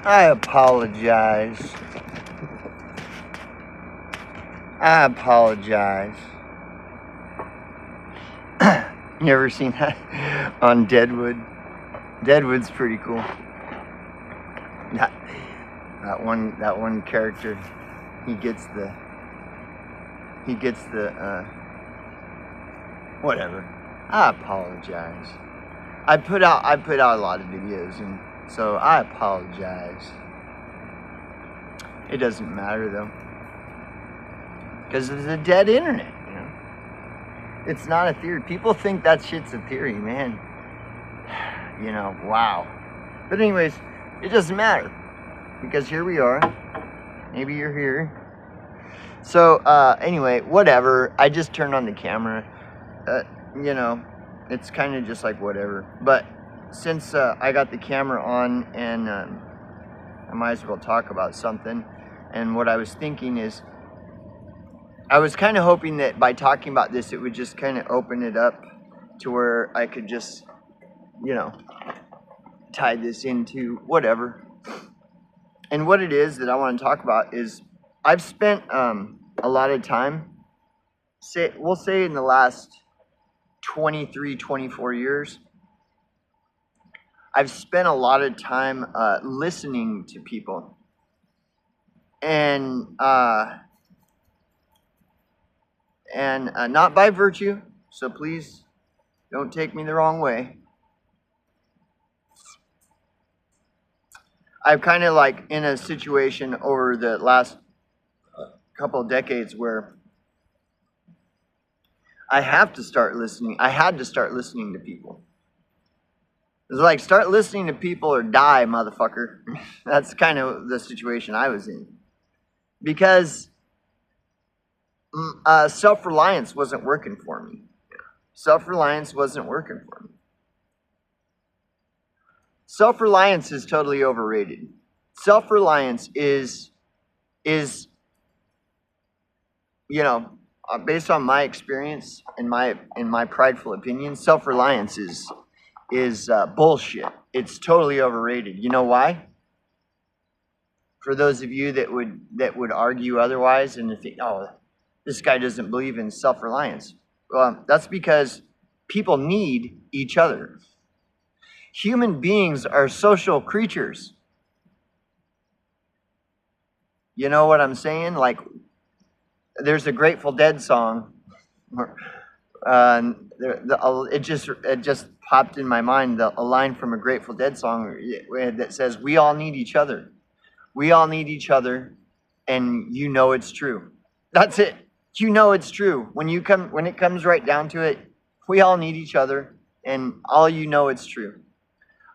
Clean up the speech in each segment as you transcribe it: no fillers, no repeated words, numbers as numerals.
I apologize. I apologize. You ever seen that on Deadwood? Deadwood's pretty cool. That one character, he gets the whatever. I apologize. I put out a lot of videos, and so I apologize. It doesn't matter though, because it's a dead internet. You know, it's not a theory. People think that shit's a theory, man. You know, wow. But anyways, it doesn't matter, because here we are. Maybe you're here. So anyway, whatever. I just turned on the camera. You know, it's kind of just like whatever. But since I got the camera on, and I might as well talk about something. And what I was thinking is, I was kind of hoping that by talking about this, it would just kind of open it up to where I could just, you know, tie this into whatever. And what it is that I want to talk about is, I've spent a lot of time, we'll say in the last 23, 24 years, I've spent a lot of time listening to people. And not by virtue, so please don't take me the wrong way. I've kind of like in a situation over the last couple of decades where I have to start listening. I had to start listening to people. It's like, start listening to people or die, motherfucker. That's kind of the situation I was in. Because self-reliance wasn't working for me. Self-reliance wasn't working for me. Self-reliance is totally overrated. Self-reliance is, you know, based on my experience and my prideful opinion, self-reliance is bullshit. It's totally overrated. You know why? For those of you that would argue otherwise and think, oh, this guy doesn't believe in self-reliance. Well, that's because people need each other. Human beings are social creatures. You know what I'm saying? Like, there's a Grateful Dead song. It just popped in my mind, a line from a Grateful Dead song that says, "We all need each other. We all need each other, and you know it's true." That's it. You know it's true. When it comes right down to it, we all need each other, and all you know it's true.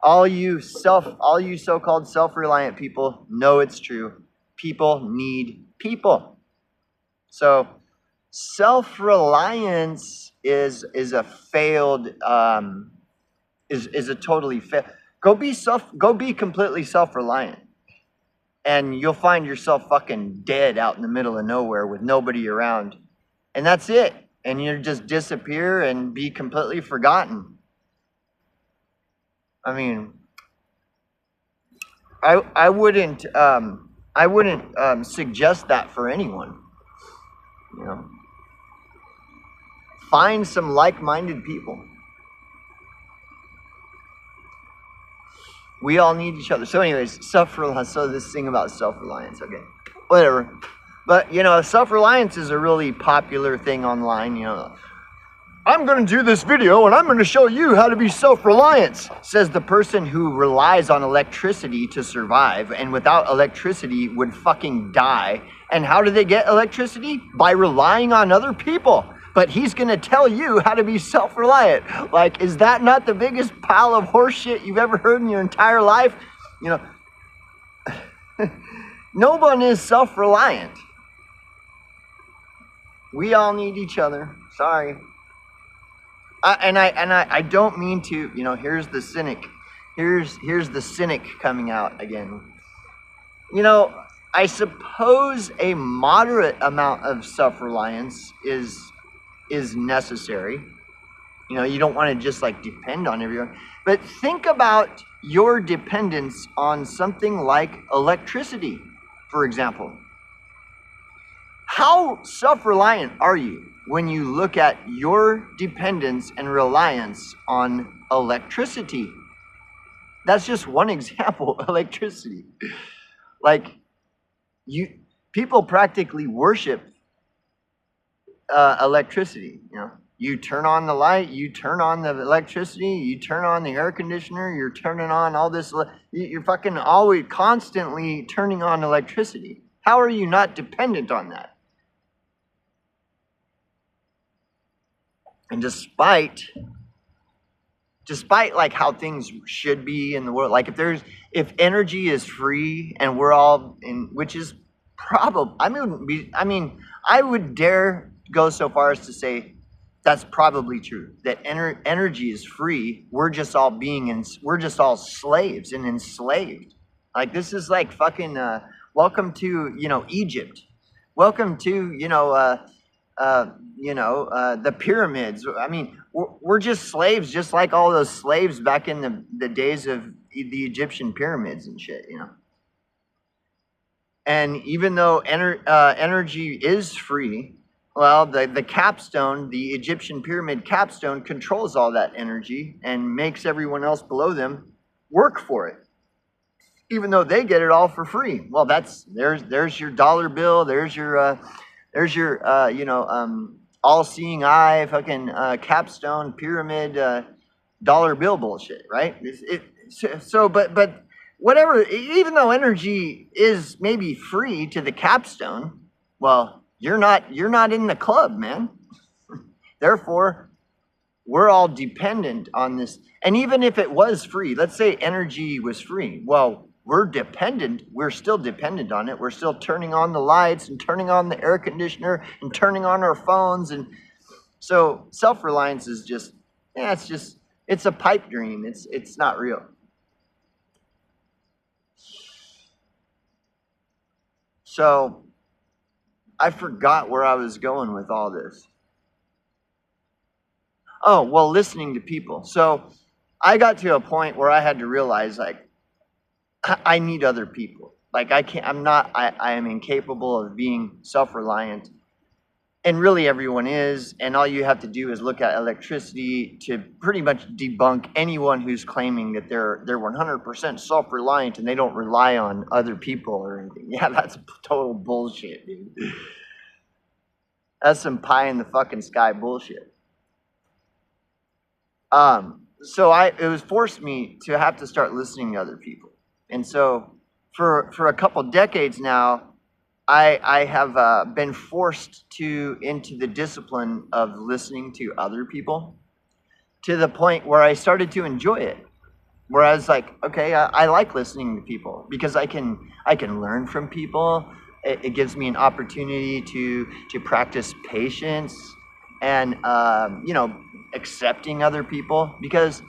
All you so-called self-reliant people know it's true. People need people. So self-reliance is a failed is a totally failed. Go be completely self-reliant, and you'll find yourself fucking dead out in the middle of nowhere with nobody around, and that's it. And you just disappear and be completely forgotten. I mean, I wouldn't suggest that for anyone. You know, find some like-minded people. We all need each other. So anyways, self-reliance. So this thing about self-reliance, okay, whatever. But, you know, self-reliance is a really popular thing online, you know. I'm going to do this video and I'm going to show you how to be self-reliant, says the person who relies on electricity to survive and without electricity would fucking die. And how do they get electricity? By relying on other people. But he's going to tell you how to be self-reliant. Like, is that not the biggest pile of horse shit you've ever heard in your entire life? You know, no one is self-reliant. We all need each other. Sorry. And I don't mean to, you know, here's the cynic. Here's the cynic coming out again. You know, I suppose a moderate amount of self-reliance is necessary. You know, you don't want to just like depend on everyone. But think about your dependence on something like electricity, for example. How self-reliant are you when you look at your dependence and reliance on electricity? That's just one example, electricity. Like, people practically worship electricity. You turn on the light, you turn on the electricity, you turn on the air conditioner, you're turning on all this. You're fucking always constantly turning on electricity. How are you not dependent on that? And despite like how things should be in the world, like if energy is free and we're all in, which is probably, I would dare go so far as to say that's probably true, that energy is free. We're just all slaves and enslaved. Like, this is like fucking welcome to Egypt, welcome to the pyramids. I mean, we're just slaves, just like all those slaves back in the days of the Egyptian pyramids and shit, And even though energy is free, well, the capstone, the Egyptian pyramid capstone, controls all that energy and makes everyone else below them work for it, even though they get it all for free. Well, there's your dollar bill. There's your all-seeing eye, fucking capstone pyramid dollar bill bullshit, right? But whatever. Even though energy is maybe free to the capstone, well, you're not in the club, man. Therefore, we're all dependent on this. And even if it was free, let's say energy was free, well, we're still dependent on it. We're still turning on the lights and turning on the air conditioner and turning on our phones. And so self-reliance is it's a pipe dream. It's not real. So I forgot where I was going with all this. Oh, well, listening to people. So I got to a point where I had to realize, like, I need other people. Like, I am incapable of being self-reliant. And really everyone is. And all you have to do is look at electricity to pretty much debunk anyone who's claiming that they're 100% self-reliant and they don't rely on other people or anything. Yeah, that's total bullshit, dude. That's some pie in the fucking sky bullshit. So it was forced me to have to start listening to other people. And so for a couple decades now, I have been forced into the discipline of listening to other people, to the point where I started to enjoy it. Where I was like, okay, I like listening to people because I can learn from people. It gives me an opportunity to practice patience and accepting other people, because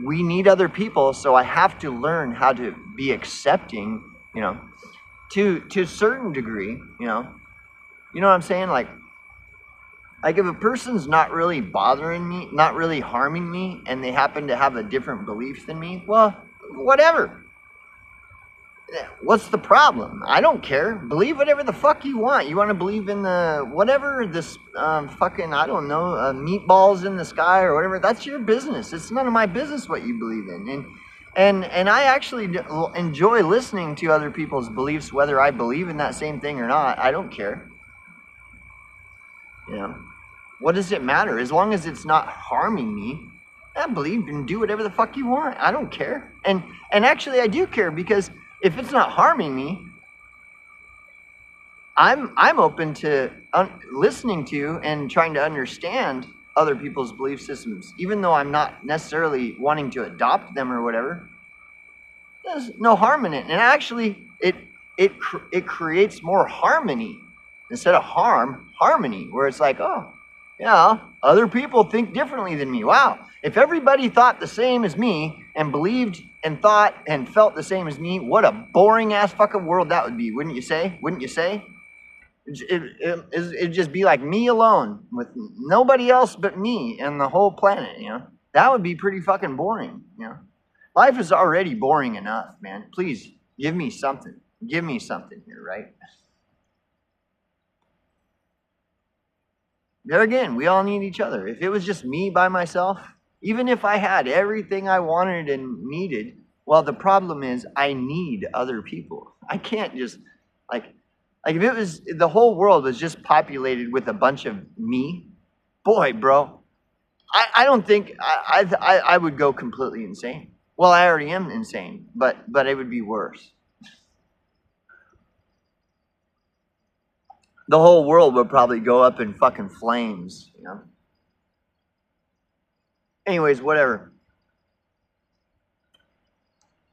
we need other people, so I have to learn how to be accepting, to a certain degree, You know what I'm saying? Like if a person's not really bothering me, not really harming me, and they happen to have a different belief than me, well, whatever. What's the problem? I don't care. Believe whatever the fuck you want. You want to believe in this fucking, I don't know, meatballs in the sky or whatever. That's your business. It's none of my business what you believe in. And I actually enjoy listening to other people's beliefs, whether I believe in that same thing or not. I don't care. What does it matter? As long as it's not harming me, I believe and do whatever the fuck you want. I don't care. And actually I do care, because if it's not harming me, I'm open to listening to and trying to understand other people's belief systems, even though I'm not necessarily wanting to adopt them or whatever. There's no harm in it, and actually, it creates more harmony instead of harmony, where it's like, oh, yeah, other people think differently than me. Wow, if everybody thought the same as me and believed and thought and felt the same as me, what a boring ass fucking world that would be, wouldn't you say? It'd just be like me alone with nobody else but me and the whole planet, That would be pretty fucking boring, Life is already boring enough, man. Please, give me something. Give me something here, right? There again, we all need each other. If it was just me by myself, even if I had everything I wanted and needed, well, the problem is I need other people. I can't just, like if it was, the whole world was just populated with a bunch of me, boy, bro, I don't think, I would go completely insane. Well, I already am insane, but it would be worse. The whole world would probably go up in fucking flames, you know? Anyways, whatever.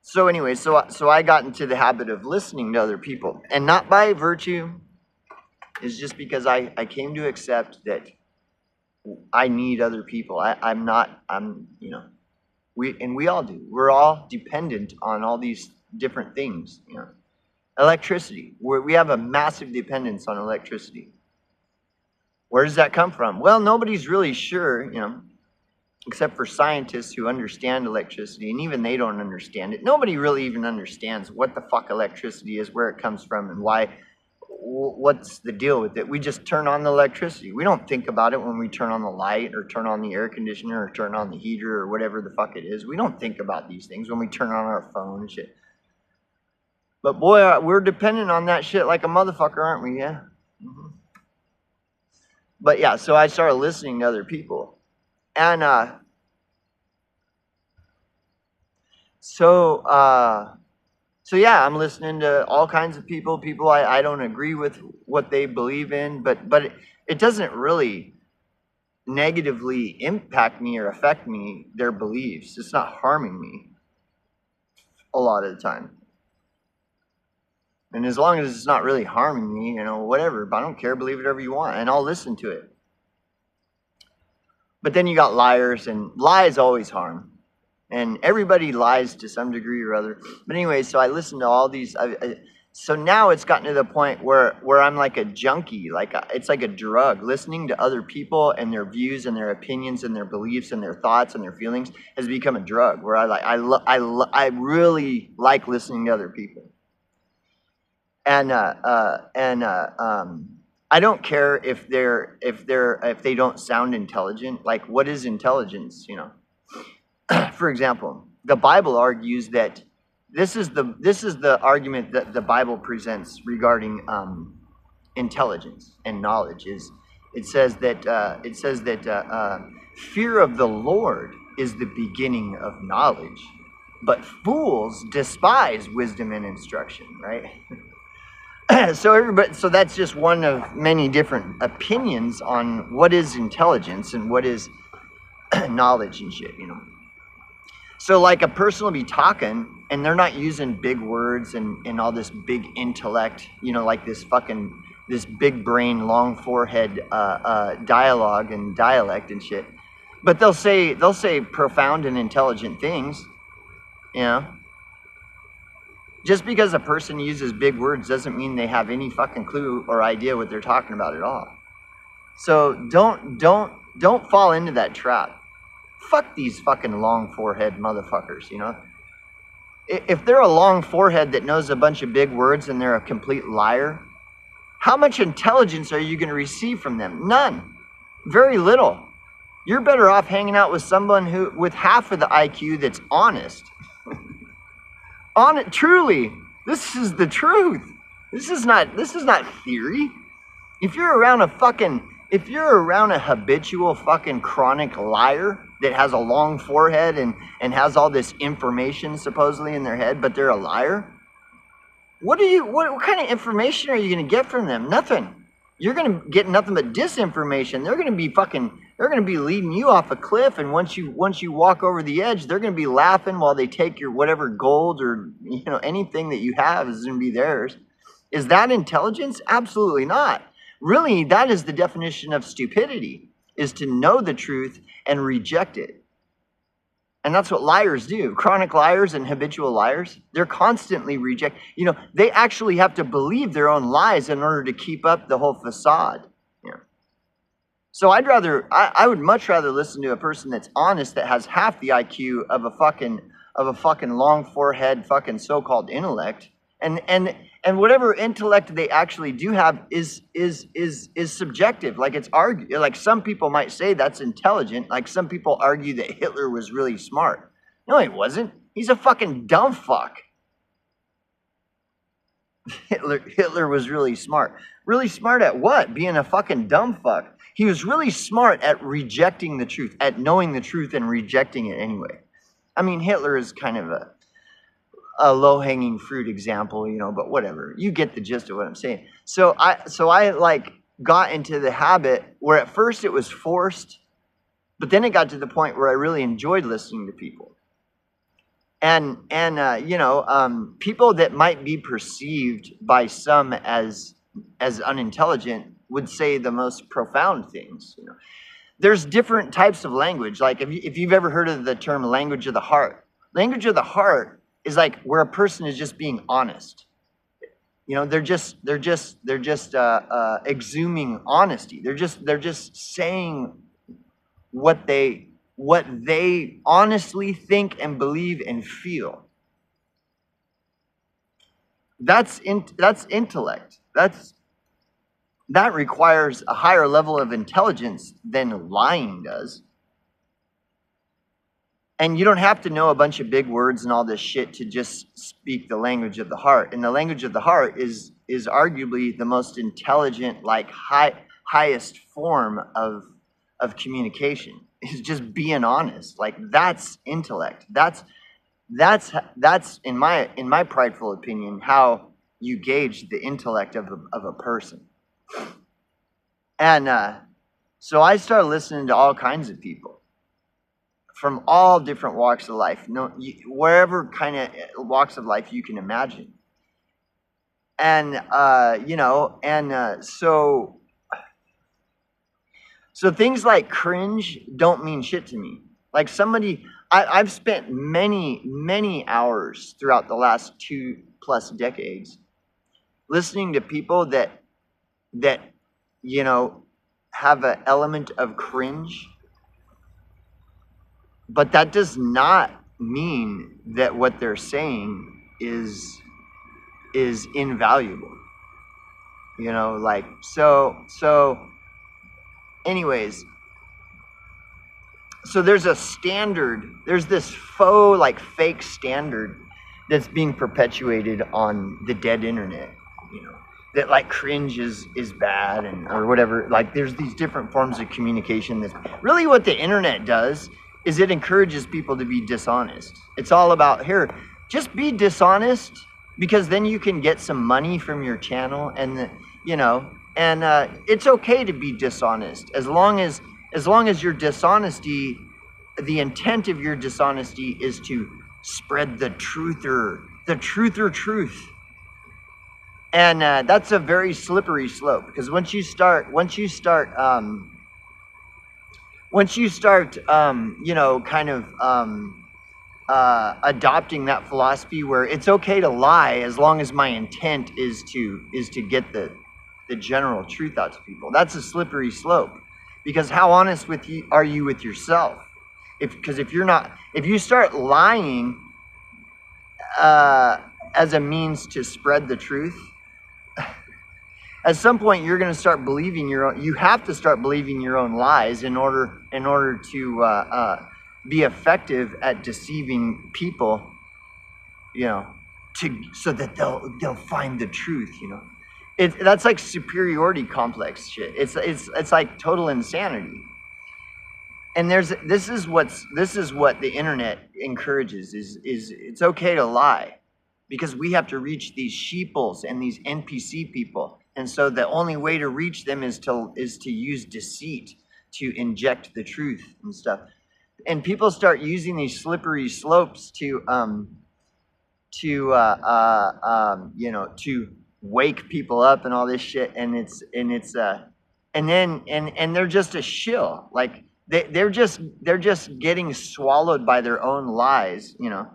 So anyways, so I got into the habit of listening to other people. And not by virtue, it's just because I came to accept that I need other people. We all do. We're all dependent on all these different things, you know. Electricity. We have a massive dependence on electricity. Where does that come from? Well, nobody's really sure, you know, except for scientists who understand electricity, and even they don't understand it. Nobody really even understands what the fuck electricity is, where it comes from, and why. What's the deal with it? We just turn on the electricity. We don't think about it when we turn on the light or turn on the air conditioner or turn on the heater or whatever the fuck it is. We don't think about these things when we turn on our phone and shit. But boy, we're dependent on that shit like a motherfucker, aren't we? Yeah. Mm-hmm. But yeah, so I started listening to other people. And so yeah, I'm listening to all kinds of people I don't agree with what they believe in, but it doesn't really negatively impact me or affect me, their beliefs. It's not harming me a lot of the time. And as long as it's not really harming me, you know, whatever, I don't care, believe whatever you want, and I'll listen to it. But then you got liars, and lies always harm. And everybody lies to some degree or other. But anyway, so I listen to all these. So now it's gotten to the point where I'm like a junkie. It's like a drug. Listening to other people and their views and their opinions and their beliefs and their thoughts and their feelings has become a drug. Where I really like listening to other people. And I don't care if they don't sound intelligent. Like, what is intelligence? You know. For example, the Bible argues that this is the argument that the Bible presents regarding intelligence and knowledge. It says that fear of the Lord is the beginning of knowledge, but fools despise wisdom and instruction. Right. So that's just one of many different opinions on what is intelligence and what is knowledge and shit. You know. So like a person will be talking and they're not using big words and all this big intellect, you know, like this big brain, long forehead dialogue and dialect and shit. But they'll say profound and intelligent things, you know. Just because a person uses big words doesn't mean they have any fucking clue or idea what they're talking about at all. So don't fall into that trap. Fuck these fucking long forehead motherfuckers, you know. If they're a long forehead that knows a bunch of big words and they're a complete liar, how much intelligence are you going to receive from them? None. Very little. You're better off hanging out with someone with half of the IQ that's honest. Truly, this is the truth. This is not theory. If you're around a habitual fucking chronic liar that has a long forehead and has all this information supposedly in their head, but they're a liar, what kind of information are you going to get from them? Nothing. You're going to get nothing but disinformation. They're going to be leading you off a cliff, and once you walk over the edge, they're going to be laughing while they take your whatever gold or, you know, anything that you have is going to be theirs. Is that intelligence? Absolutely not. Really, that is the definition of stupidity, is to know the truth and reject it. And that's what liars do. Chronic liars and habitual liars, they're constantly reject. You know, they actually have to believe their own lies in order to keep up the whole facade. Yeah. So I would much rather listen to a person that's honest, that has half the IQ of a fucking of a fucking long forehead fucking so-called intellect, and whatever intellect they actually do have is subjective. Like it's like some people might say that's intelligent. Like some people argue that Hitler was really smart. No, he wasn't. He's a fucking dumb fuck. Hitler was really smart. Really smart at what? Being a fucking dumb fuck. He was really smart at rejecting the truth, at knowing the truth and rejecting it anyway. I mean, Hitler is kind of a low-hanging fruit example, you know, but whatever. You get the gist of what I'm saying. So I like got into the habit where at first it was forced, but then it got to the point where I really enjoyed listening to people. And you know, people that might be perceived by some as unintelligent would say the most profound things. You know, there's different types of language. Like if you've ever heard of the term language of the heart, language of the heart is like where a person is just being honest. You know, they're just exhuming honesty. They're just saying what they honestly think and believe and feel. That's intellect. That requires a higher level of intelligence than lying does. And you don't have to know a bunch of big words and all this shit to just speak the language of the heart. And the language of the heart is arguably the most intelligent, like highest form of communication. Is just being honest. Like that's intellect. That's in my prideful opinion how you gauge the intellect of a person. And so I started listening to all kinds of people from all different walks of life, wherever kind of walks of life you can imagine. And you know, and so things like cringe don't mean shit to me. Like I've spent many hours throughout the last 2+ decades listening to people that you know have an element of cringe, but that does not mean that what they're saying is invaluable. You know, like so anyways, so there's a standard, there's this faux, like fake standard that's being perpetuated on the dead internet, you know, that like cringe is bad and or whatever. Like there's these different forms of communication. That's really what the internet does is it encourages people to be dishonest. It's all about, here, just be dishonest because then you can get some money from your channel and, you know, and it's okay to be dishonest as long as your dishonesty, the intent of your dishonesty is to spread the truth or truth. And that's a very slippery slope because once you start, you know, kind of adopting that philosophy where it's okay to lie as long as my intent is to get the general truth out to people. That's a slippery slope because how honest are you with yourself? Because if you start lying as a means to spread the truth, at some point you're going to start believing you have to start believing your own lies in order to be effective at deceiving people, you know, so that they'll find the truth, you know. That's like superiority complex shit. It's like total insanity. And this is what the internet encourages is it's okay to lie because we have to reach these sheeples and these NPC people. And so the only way to reach them is to use deceit to inject the truth and stuff. And people start using these slippery slopes to you know, to wake people up and all this shit, and they're just a shill. Like they're just getting swallowed by their own lies, you know.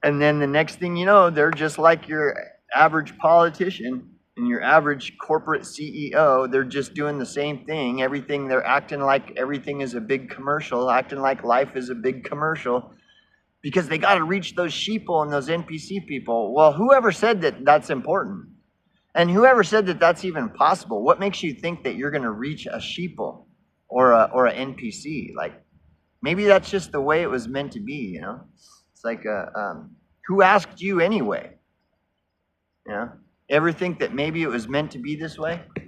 And then the next thing you know, they're just like your average politician and your average corporate CEO. They're just doing the same thing. They're acting like everything is a big commercial, acting like life is a big commercial, because they got to reach those sheeple and those NPC people. Well, whoever said that that's important? And whoever said that that's even possible? What makes you think that you're going to reach a sheeple or an NPC? Like, maybe that's just the way it was meant to be, you know? It's like, who asked you anyway? You know? Ever think that maybe it was meant to be this way?